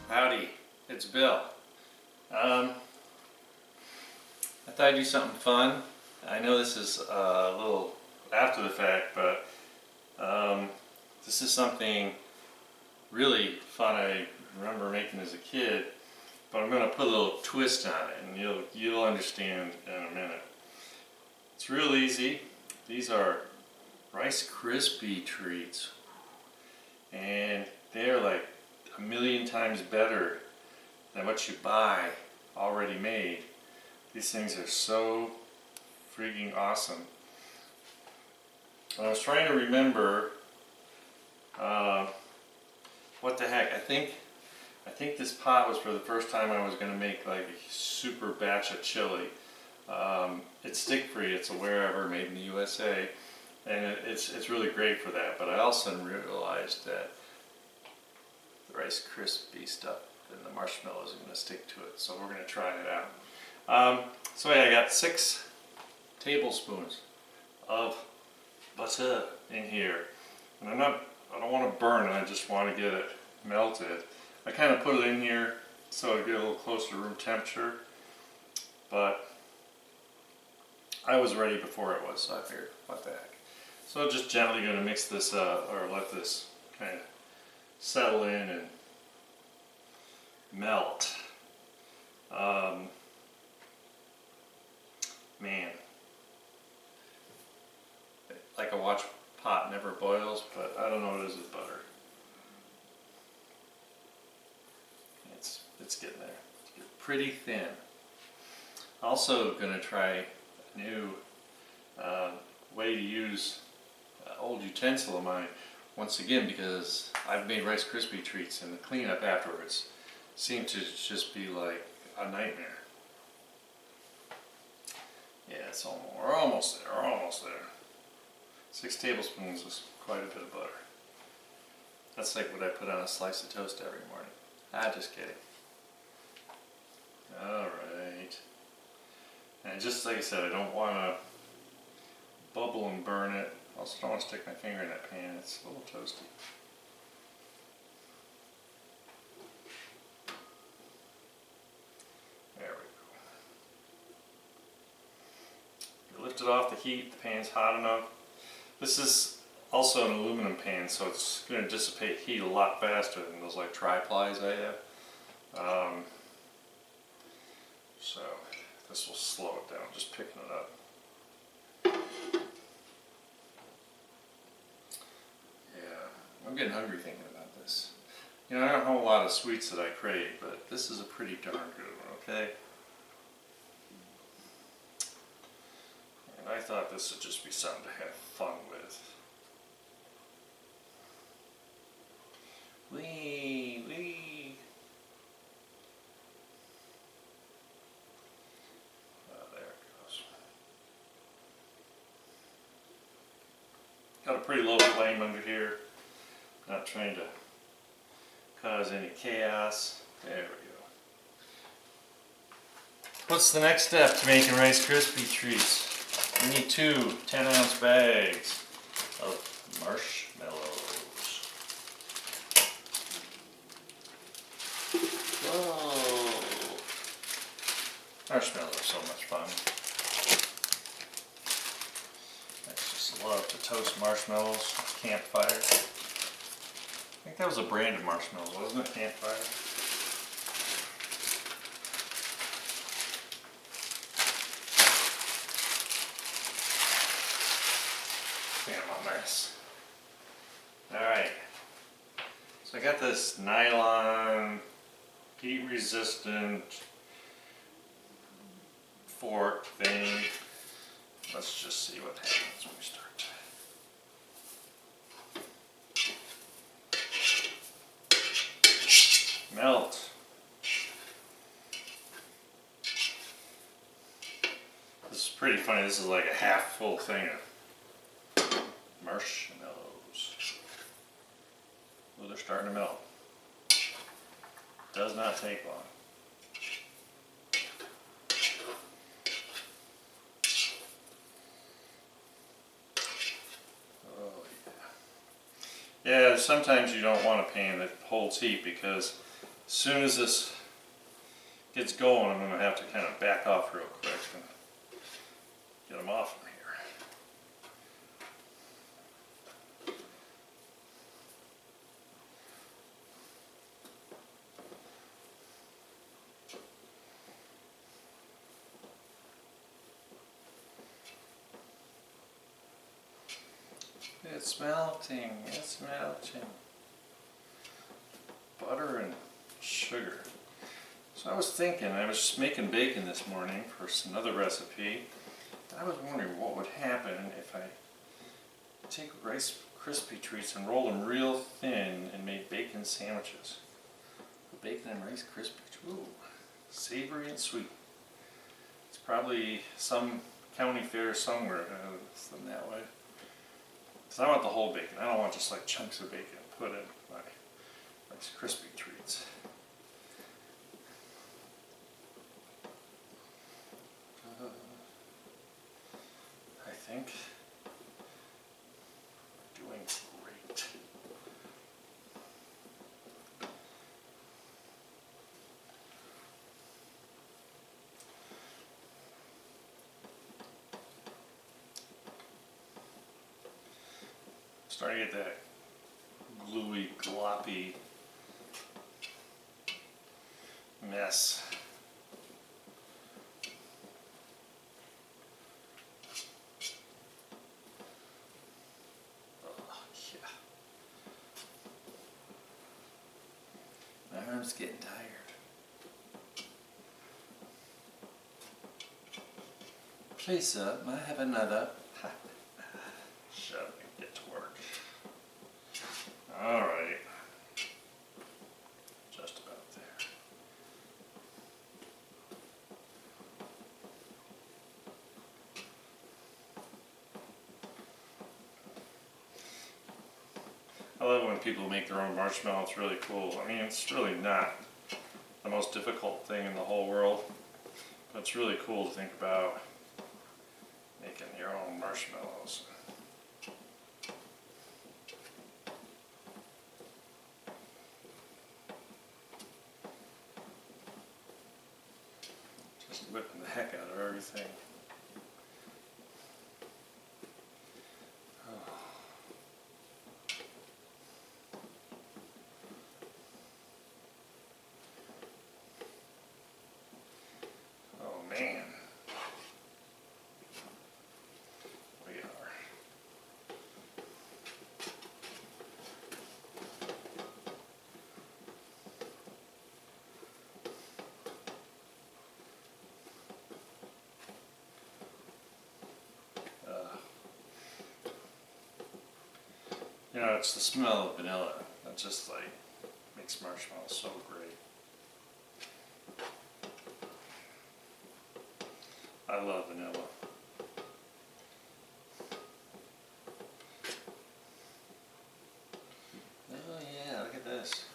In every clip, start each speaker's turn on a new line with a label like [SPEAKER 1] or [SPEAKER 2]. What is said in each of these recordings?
[SPEAKER 1] Howdy, it's Bill. I thought I'd do something fun. I know this is a little after the fact, but this is something really fun I remember making as a kid, but I'm going to put a little twist on it, and you'll understand in a minute. It's real easy. These are Rice Krispie treats, and they're like a million times better than what you buy already made. These things are so freaking awesome. I was trying to remember what the heck. I think this pot was for the first time I was going to make like a super batch of chili. It's stick free. It's a wherever, made in the USA, and it's really great for that. But I also realized that the Rice Krispie stuff and the marshmallows are going to stick to it, so we're going to try it out. So yeah, I got 6 tablespoons of butter in here, and I don't want to burn it. I just want to get it melted. I kind of put it in here so I get a little closer to room temperature, but I was ready before it was, so I figured, what the heck. So I'm just gently going to mix this or let this kind of settle in and melt. Man, like a watch pot never boils, but I don't know what it is with butter. It's getting there. It's getting pretty thin. Also going to try a new way to use old utensil of mine once again, because I've made Rice Krispie treats and the cleanup afterwards seemed to just be like a nightmare. Yeah, we're almost there, we're almost there. 6 tablespoons is quite a bit of butter. That's like what I put on a slice of toast every morning. Just kidding. Alright. And just like I said, I don't want to bubble and burn it. I also don't want to stick my finger in that pan. It's a little toasty. There we go. You lift it off the heat, the pan's hot enough. This is also an aluminum pan, so it's going to dissipate heat a lot faster than those like tri-plies I have. So this will slow it down, just picking it up. Yeah, I'm getting hungry thinking about this. You know, I don't have a lot of sweets that I crave, but this is a pretty darn good one, okay? And I thought this would just be something to have fun with. Wee, wee. Oh, there it goes. Got a pretty low flame under here. Not trying to cause any chaos. There we go. What's the next step to making Rice Krispie treats? We need 2 10-ounce bags of marshmallows. Whoa! Marshmallows are so much fun. I just love to toast marshmallows. Campfire. I think that was a brand of marshmallows, wasn't it? Campfire. Damn, a mess. Alright. So I got this nylon, heat resistant fork thing. Let's just see what happens when we start. Melt. This is pretty funny. This is like a half full thing of marshmallows. Oh, they're starting to melt. Does not take long. Yeah, sometimes you don't want a pan that holds heat because As soon as this gets going, I'm going to have to kind of back off real quick and get them off from here. It's melting, it's melting. Butter and sugar. So I was thinking, I was just making bacon this morning for another recipe. I was wondering what would happen if I take Rice Krispie treats and roll them real thin and made bacon sandwiches. Bacon and Rice Krispies, ooh, savory and sweet. It's probably some county fair somewhere that's them that way. Because I want the whole bacon. I don't want just like chunks of bacon put in my Rice Krispie treats. I think we're doing great. Starting to get that gluey, gloppy mess. Oh, yeah. My arm's getting tired. Please, sir, may I have another? Shut up and get to work. All right. Just about there. I love when people make their own marshmallow. It's really cool. I mean, it's really not the most difficult thing in the whole world, but it's really cool to think about making your own marshmallows. Just whipping the heck out of everything. Oh man. We are. You know, it's the smell of vanilla that just like makes marshmallows so great. I love vanilla. Oh yeah, look at this.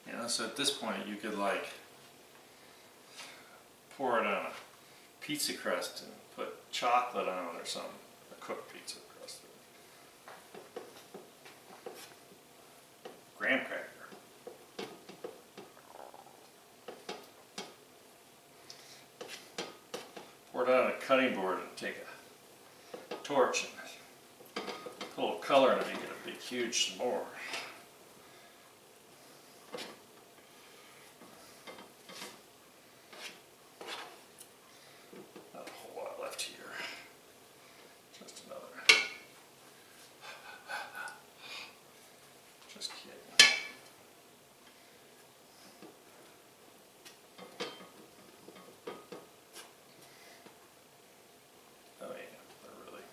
[SPEAKER 1] You know, so at this point you could like pour it on a pizza crust and put chocolate on it or something. A cooked pizza crust. Graham cracker. Pour it on a cutting board and take a torch and put a little color in it and make it a big huge s'more. Not a whole lot left here. Just another. Just kidding. Oh yeah, they're really.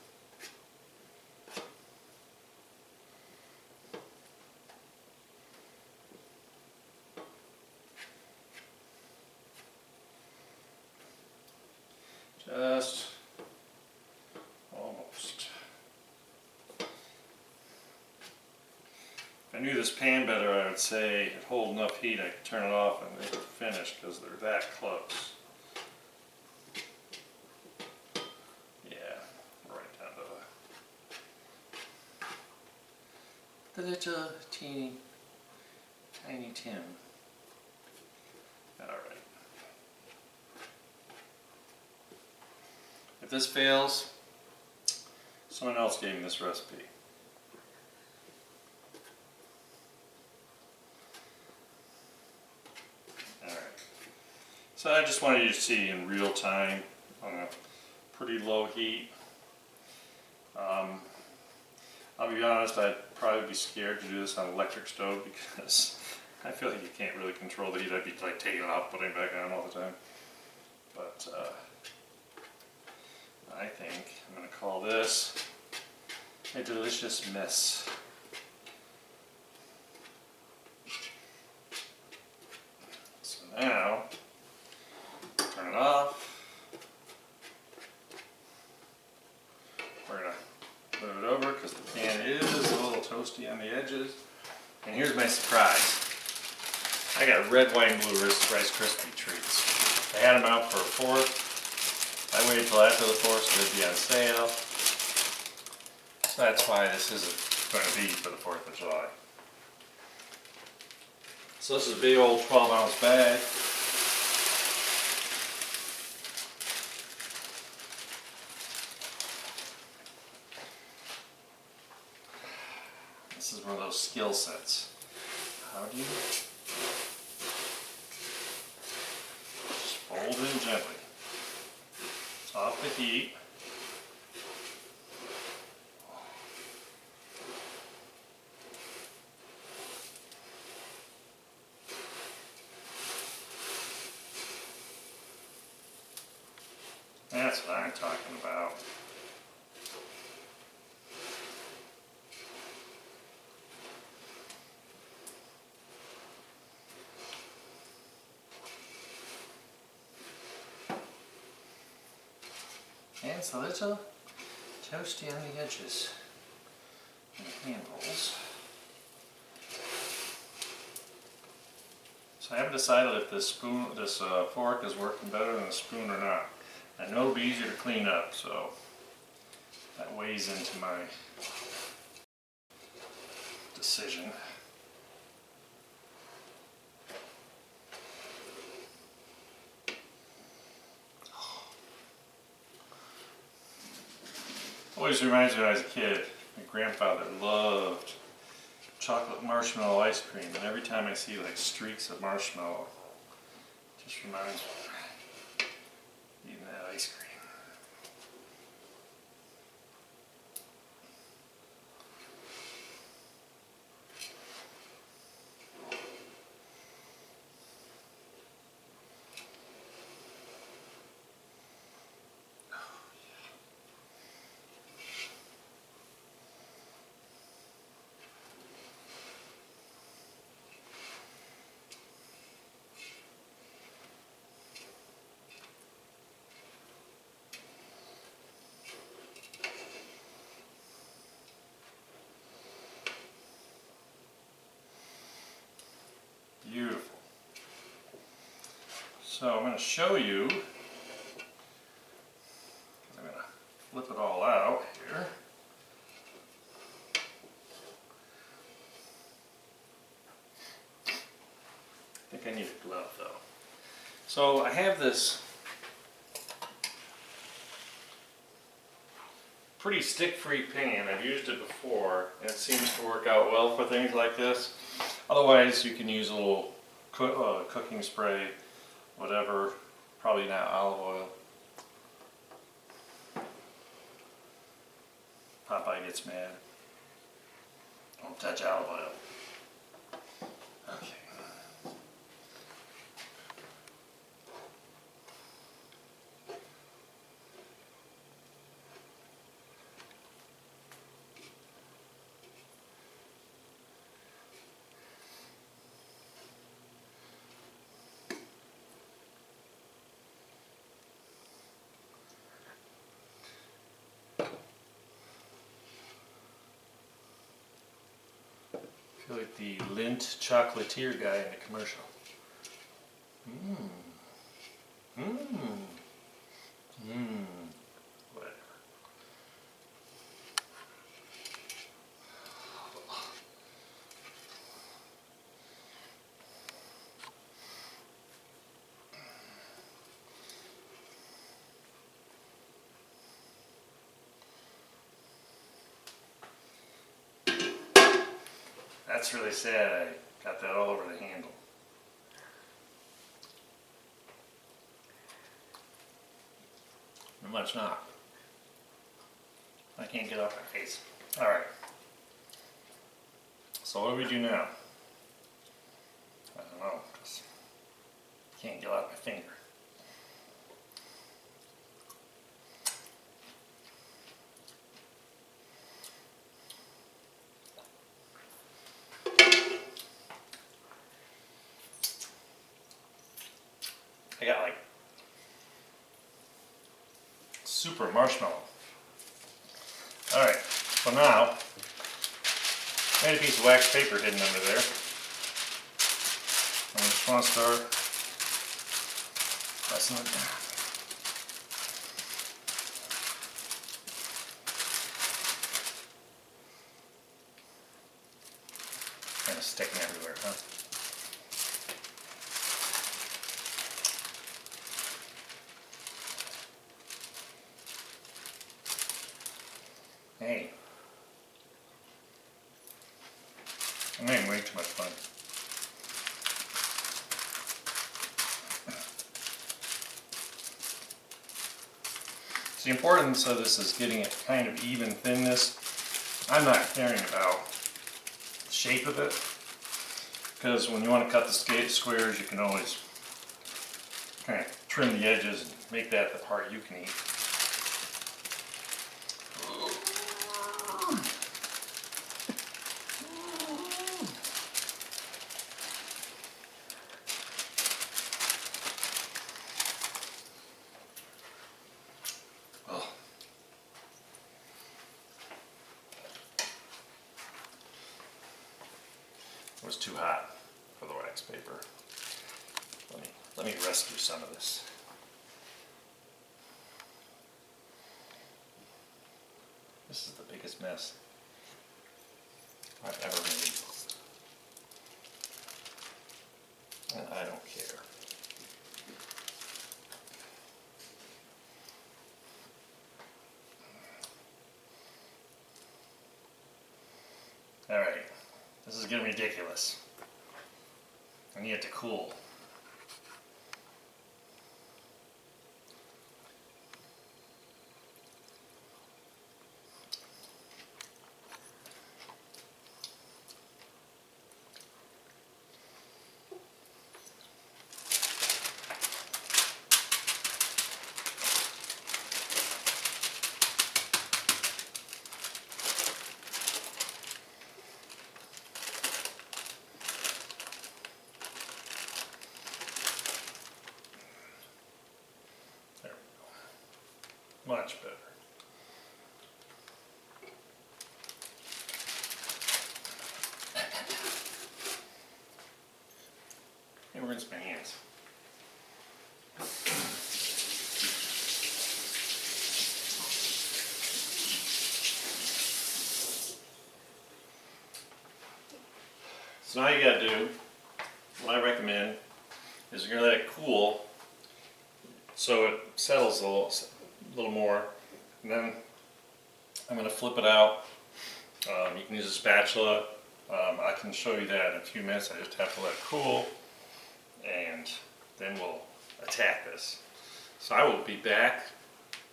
[SPEAKER 1] Just almost. If I knew this pan better, I would say it hold enough heat I could turn it off and they were finished because they're that close. Yeah, right down to little teeny tiny Tim. Alright. If this fails, someone else gave me this recipe. Alright. So I just wanted you to see in real time on a pretty low heat. I'll be honest, I'd probably be scared to do this on an electric stove because I feel like you can't really control the heat. I'd be like taking it off, putting it back on all the time. But I think I'm going to call this a delicious mess. So now, turn it off. We're going to move it over because the pan is a little toasty on the edges. And here's my surprise. I got red, white, and blue Rice Krispie treats. I had them out for a 4th. I waited till after the 4th so they'd be on sale. So that's why this isn't going to be for the 4th of July. So this is a big old 12-ounce bag. This is one of those skill sets. How do you just fold in gently? Off the heat. That's what I'm talking about. And it's a little toasty on the edges and the handles. So I haven't decided if this fork is working better than a spoon or not. I know it'll be easier to clean up, so that weighs into my decision. Always reminds me when I was a kid, my grandfather loved chocolate marshmallow ice cream, and every time I see like streaks of marshmallow, it just reminds me of eating that ice cream. Beautiful. So I'm going to show you, I'm going to flip it all out here. I think I need a glove though. So I have this pretty stick-free pan. I've used it before and it seems to work out well for things like this. Otherwise you can use a little cooking spray, whatever, probably not olive oil. Popeye gets mad. Don't touch olive oil. Okay. I feel like the Lindt chocolatier guy in the commercial. Whatever. That's really sad. I got that all over the handle. Much not. I can't get off my face. Alright. So what do we do now? I don't know, because I can't get out my finger. I got like super marshmallow. Alright, so now, I had a piece of wax paper hidden under there. I just want to start pressing it down. Kind of sticking everywhere, huh? Hey, I'm having way too much fun. So the importance of this is getting it kind of even thinness. I'm not caring about the shape of it, because when you want to cut the squares, you can always kind of trim the edges and make that the part you can eat. It was too hot for the wax paper. Let me rescue some of this. This is the biggest mess I've ever made. And I don't care. Alright, this is getting ridiculous. I need it to cool. Much better. Let me rinse my hands. So now you gotta do, what I recommend is you're gonna let it cool so it settles a little more, and then I'm going to flip it out. You can use a spatula. I can show you that in a few minutes. I just have to let it cool, and then we'll attack this. So I will be back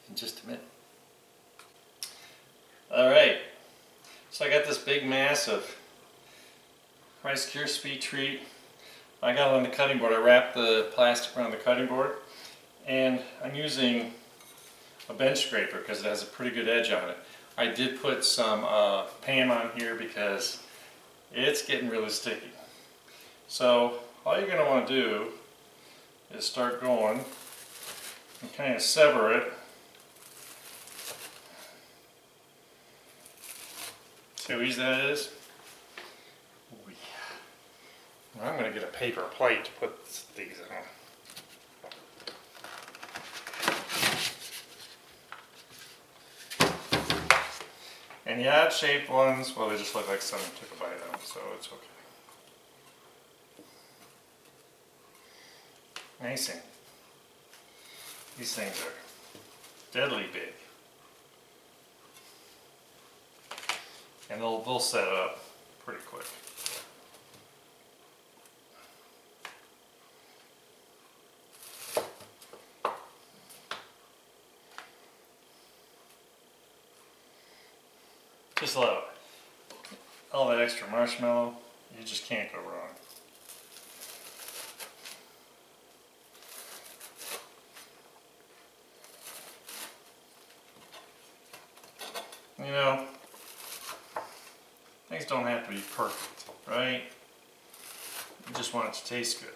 [SPEAKER 1] in just a minute. Alright, so I got this big mass of Rice Krispie treat. I got it on the cutting board. I wrapped the plastic around the cutting board, and I'm using a bench scraper because it has a pretty good edge on it. I did put some Pam on here because it's getting really sticky. So all you're going to want to do is start going and kind of sever it. See how easy that is? Oh, yeah. I'm going to get a paper plate to put these on. And the odd shaped ones, well, they just look like someone took a bite of them, so it's okay. Amazing. These things are deadly big. And they'll set up pretty quick. Just love it. All that extra marshmallow, you just can't go wrong. You know, things don't have to be perfect, right? You just want it to taste good.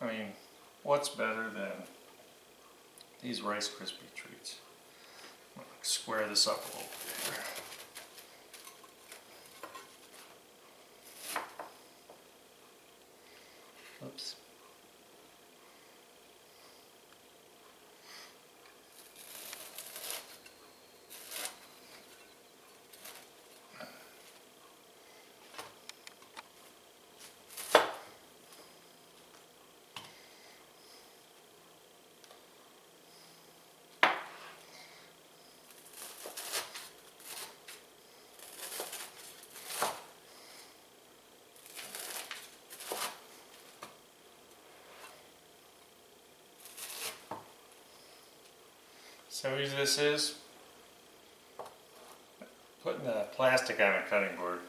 [SPEAKER 1] I mean, what's better than these Rice Krispie treats? I'm gonna square this up a little bit here. Oops. So easy this is. Putting the plastic on a cutting board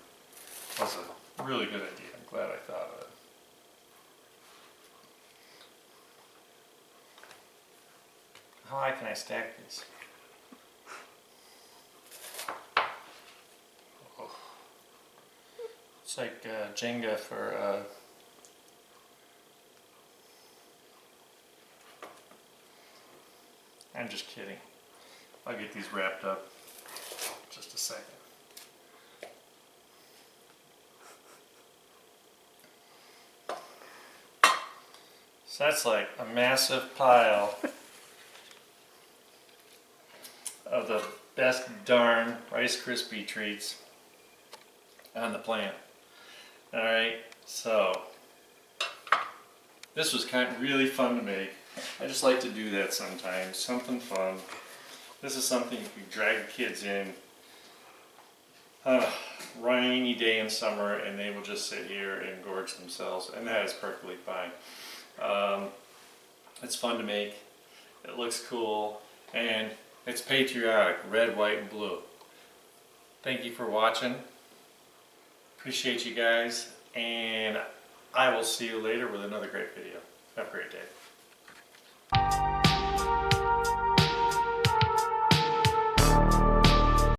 [SPEAKER 1] was a really good idea. I'm glad I thought of it. How high can I stack these? Oh. It's like Jenga for I'm just kidding. I'll get these wrapped up in just a second. So that's like a massive pile of the best darn Rice Krispie treats on the planet. Alright, so this was really fun to make. I just like to do that sometimes, something fun. This is something you can drag the kids in rainy day in summer and they will just sit here and gorge themselves, and that is perfectly fine. It's fun to make, it looks cool, and it's patriotic, red, white, and blue. Thank you for watching. Appreciate you guys, and I will see you later with another great video. Have a great day.